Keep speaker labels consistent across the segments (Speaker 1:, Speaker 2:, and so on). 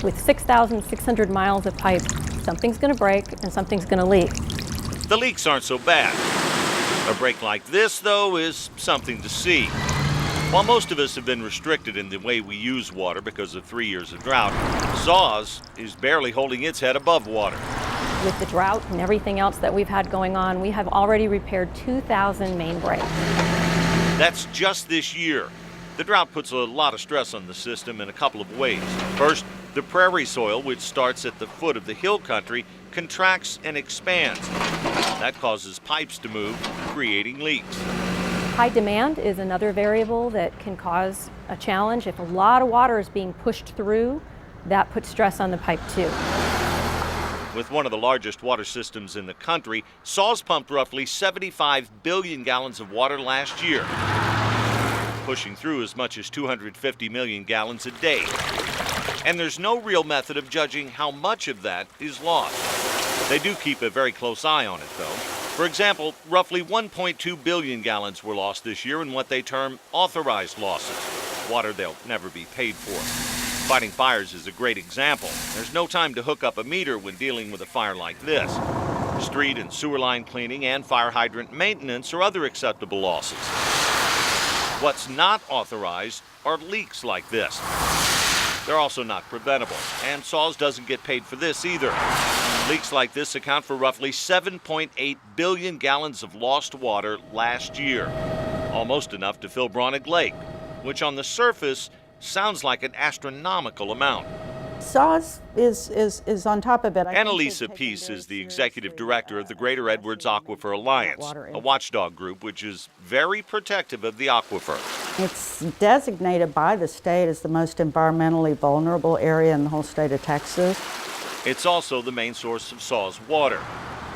Speaker 1: With 6,600 miles of pipe, something's going to break and something's going to leak.
Speaker 2: The leaks aren't so bad. A break like this, though, is something to see. While most of us have been restricted in the way we use water because of 3 years of drought, Saws is barely holding its head above water.
Speaker 1: With the drought and everything else that we've had going on, we have already repaired 2,000 main breaks.
Speaker 2: That's just this year. The drought puts a lot of stress on the system in a couple of ways. First, the prairie soil, which starts at the foot of the hill country, contracts and expands. That causes pipes to move, creating leaks.
Speaker 1: High demand is another variable that can cause a challenge. If a lot of water is being pushed through, that puts stress on the pipe too.
Speaker 2: With one of the largest water systems in the country, Saws pumped roughly 75 billion gallons of water last year, pushing through as much as 250 million gallons a day. And there's no real method of judging how much of that is lost. They do keep a very close eye on it, though. For example, roughly 1.2 billion gallons were lost this year in what they term authorized losses, water they'll never be paid for. Fighting fires is a great example. There's no time to hook up a meter when dealing with a fire like this. Street and sewer line cleaning and fire hydrant maintenance are other acceptable losses. What's not authorized are leaks like this. They're also not preventable, and Saws doesn't get paid for this either. Leaks like this account for roughly 7.8 billion gallons of lost water last year, almost enough to fill Braunig Lake, which on the surface sounds like an astronomical amount.
Speaker 3: Saws is on top of it.
Speaker 2: Annalisa Peace is the executive director of the Greater Edwards Aquifer Alliance, a watchdog group which is very protective of the aquifer.
Speaker 3: It's designated by the state as the most environmentally vulnerable area in the whole state of Texas.
Speaker 2: It's also the main source of Saws water.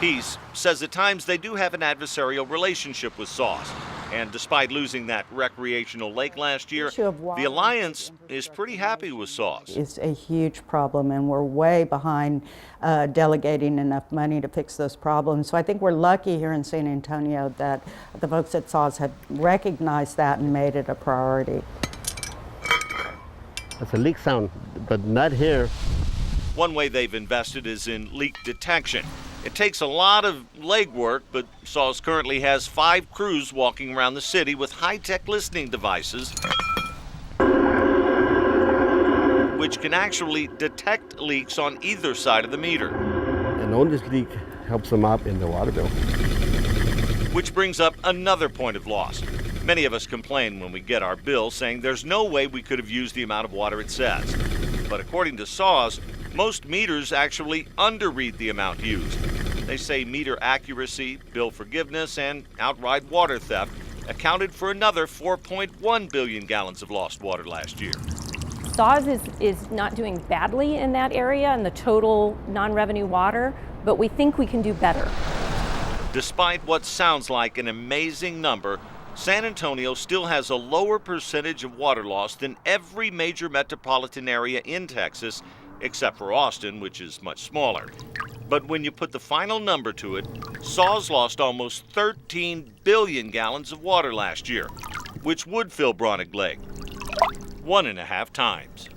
Speaker 2: Peace says at times they do have an adversarial relationship with Saws. And despite losing that recreational lake last year, the Alliance is pretty happy with Saws.
Speaker 3: It's a huge problem, and we're way behind delegating enough money to fix those problems. So I think we're lucky here in San Antonio that the folks at Saws have recognized that and made it a priority.
Speaker 4: That's a leak sound, but not here.
Speaker 2: One way they've invested is in leak detection. It takes a lot of legwork, but Saws currently has 5 crews walking around the city with high-tech listening devices which can actually detect leaks on either side of the meter.
Speaker 4: And on this leak helps them out in the water bill.
Speaker 2: Which brings up another point of loss. Many of us complain when we get our bill saying there's no way we could have used the amount of water it says. But according to Saws, most meters actually underread the amount used. They say meter accuracy, bill forgiveness, and outright water theft accounted for another 4.1 billion gallons of lost water last year.
Speaker 1: Saws is not doing badly in that area in the total non-revenue water, but we think we can do better.
Speaker 2: Despite what sounds like an amazing number, San Antonio still has a lower percentage of water loss than every major metropolitan area in Texas, except for Austin, which is much smaller. But when you put the final number to it, Saws lost almost 13 billion gallons of water last year, which would fill Braunig Lake 1.5 times.